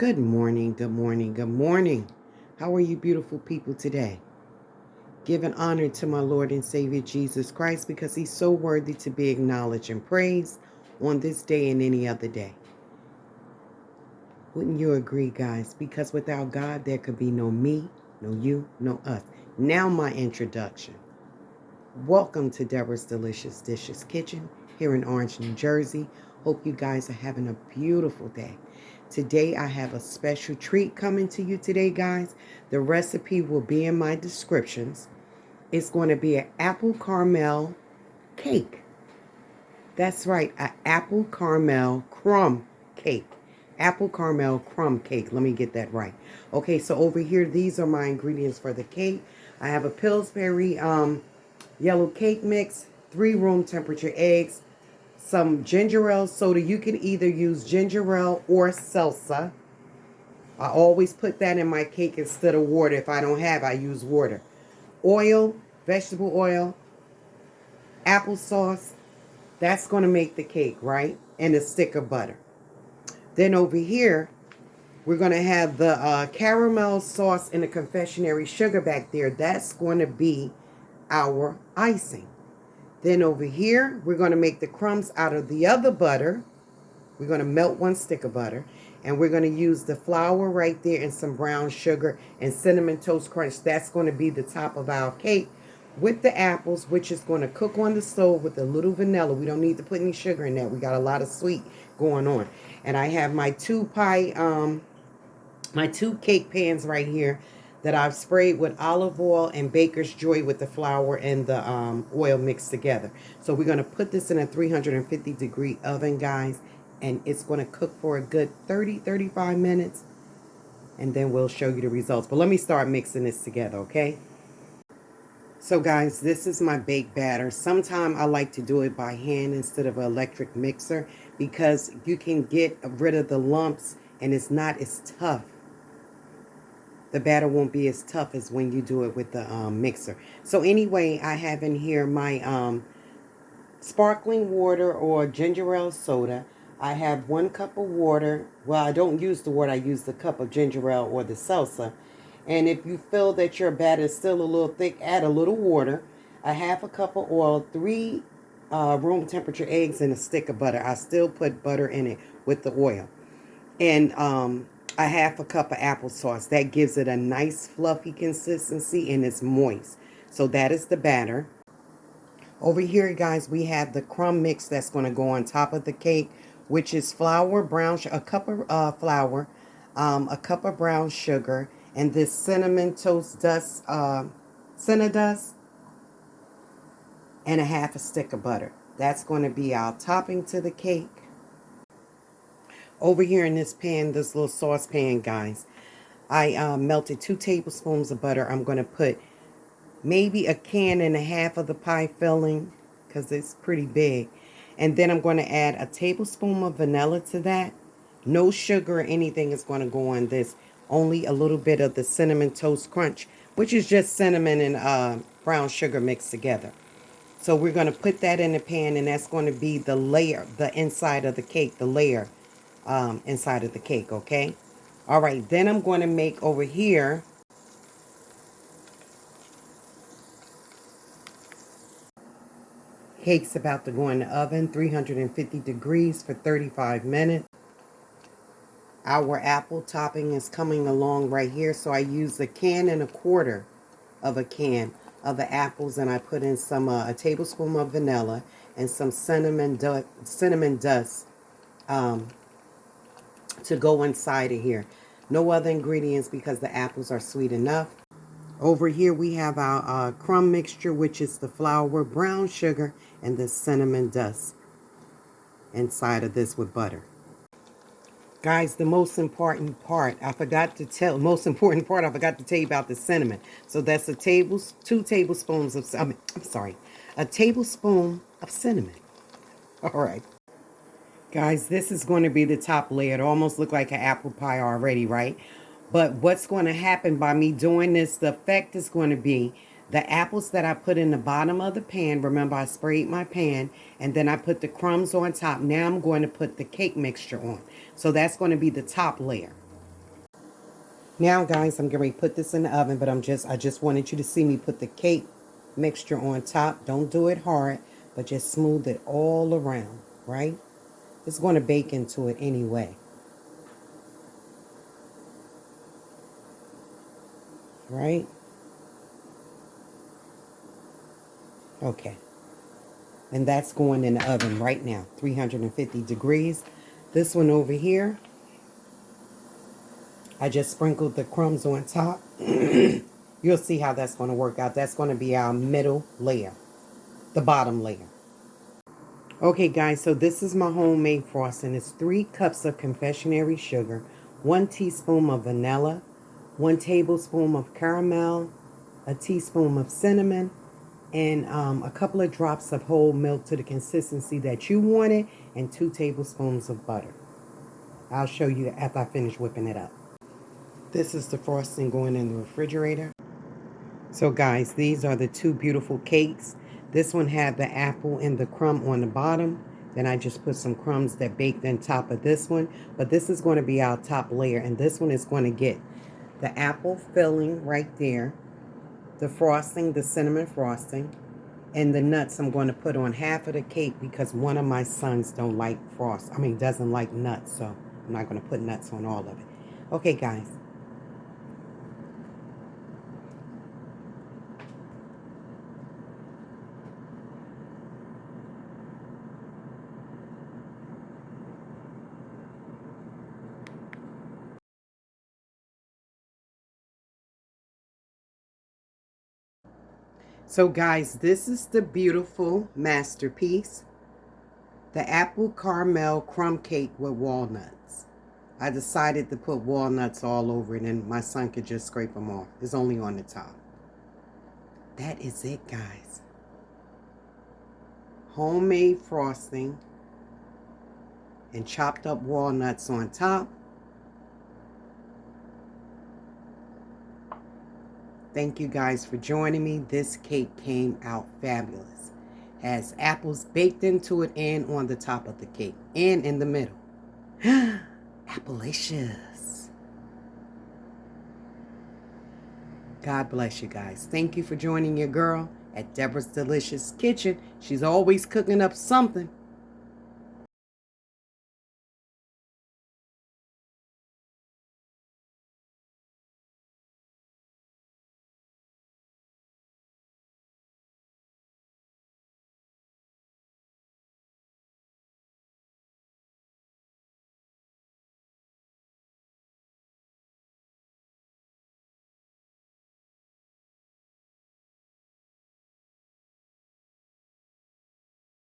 Good morning, good morning, good morning. How are you beautiful people today? Giving honor to my Lord and Savior Jesus Christ because he's so worthy to be acknowledged and praised on this day and any other day. Wouldn't you agree, guys? Because without God, there could be no me, no you, no us. Now my introduction. Welcome to Deborah's Delicious Dishes Kitchen here in Orange, New Jersey. Hope you guys are having a beautiful day. Today I have a special treat coming to you today, guys. The recipe will be in my descriptions. It's going to be an apple caramel cake. That's right, an apple caramel crumb cake. Apple caramel crumb cake. Let me get that right. Okay, so over here, these are my ingredients for the cake. I have a Pillsbury yellow cake mix, 3 room temperature eggs, some gingerale soda. You can either use gingerale or salsa. I always put that in my cake instead of water. If I don't have, I use water. Oil, vegetable oil, applesauce. That's going to make the cake, right? And a stick of butter. Then over here, we're going to have the caramel sauce and the confectionary sugar back there. That's going to be our icing. Then over here, we're going to make the crumbs out of the other butter. We're going to melt 1 stick of butter. And we're going to use the flour right there and some brown sugar and cinnamon toast crunch. That's going to be the top of our cake with the apples, which is going to cook on the stove with a little vanilla. We don't need to put any sugar in that. We got a lot of sweet going on. And I have my 2 cake pans right here that I've sprayed with olive oil and baker's joy with the flour and the oil mixed together. So we're going to put this in a 350-degree oven, guys, and it's going to cook for a good 30-35 minutes, and then we'll show you the results. But let me start mixing this together, okay? So guys, this is my baked batter. Sometimes I like to do it by hand instead of an electric mixer because you can get rid of the lumps and it's not as tough. The batter won't be as tough as when you do it with the mixer. So anyway, I have in here my sparkling water or gingerale soda. I have 1 cup of water. Well, I don't use the water. I use the cup of gingerale or the salsa. And if you feel that your batter is still a little thick, add a little water. A 1/2 cup of oil, 3 room temperature eggs, and a stick of butter. I still put butter in it with the oil. And a 1/2 cup of applesauce. That gives it a nice fluffy consistency and it's moist. So that is the batter. Over here, guys, we have the crumb mix that's going to go on top of the cake, which is flour, a cup of flour, a cup of brown sugar, and this cinnamon toast dust, cinnadust, and a 1/2 stick of butter. That's going to be our topping to the cake. Over here in this pan, this little saucepan, guys, I melted 2 tablespoons of butter. I'm going to put maybe a can and a half of the pie filling because it's pretty big. And then I'm going to add a tablespoon of vanilla to that. No sugar or anything is going to go on this. Only a little bit of the cinnamon toast crunch, which is just cinnamon and brown sugar mixed together. So we're going to put that in the pan, and that's going to be the layer, the inside of the cake, the layer inside of the cake, okay? All right, then I'm going to make over here cake's about to go in the oven, 350 degrees for 35 minutes. Our apple topping is coming along right here, so I used a 1.25 of a can of the apples, and I put in some a tablespoon of vanilla and some cinnamon dust to go inside of here. No other ingredients because the apples are sweet enough. Over here we have our crumb mixture, which is the flour, brown sugar, and the cinnamon dust inside of this with butter. Guys, the most important part, I forgot to tell you about the cinnamon. So that's 2 tablespoons of, a tablespoon of cinnamon. All right. Guys, this is going to be the top layer. It almost looks like an apple pie already, right? But what's going to happen by me doing this, the effect is going to be the apples that I put in the bottom of the pan. Remember, I sprayed my pan, and then I put the crumbs on top. Now I'm going to put the cake mixture on. So that's going to be the top layer. Now, guys, I'm going to put this in the oven, but I just wanted you to see me put the cake mixture on top. Don't do it hard, but just smooth it all around, right? It's going to bake into it anyway. Right? Okay. And that's going in the oven right now, 350 degrees. This one over here, I just sprinkled the crumbs on top. You'll see how that's going to work out. That's going to be our middle layer, the bottom layer. Okay, guys, so this is my homemade frosting. It's 3 cups of confectionery sugar, 1 teaspoon of vanilla, 1 tablespoon of caramel, a teaspoon of cinnamon, and a couple of drops of whole milk to the consistency that you wanted, and 2 tablespoons of butter. I'll show you after I finish whipping it up. This is the frosting going in the refrigerator. So guys, these are the 2 beautiful cakes. This one had the apple and the crumb on the bottom. Then I just put some crumbs that baked on top of this one. But this is going to be our top layer. And this one is going to get the apple filling right there, the frosting, the cinnamon frosting, and the nuts I'm going to put on half of the cake because one of my sons doesn't like nuts. So I'm not going to put nuts on all of it. Okay, guys. So guys, this is the beautiful masterpiece, the apple caramel crumb cake with walnuts. I decided to put walnuts all over it and my son could just scrape them off. It's only on the top. That is it, guys. Homemade frosting and chopped up walnuts on top. Thank you guys for joining me. This cake came out fabulous. Has apples baked into it and on the top of the cake and in the middle. Applesauce. God bless you guys. Thank you for joining your girl at Deborah's Delicious Kitchen. She's always cooking up something.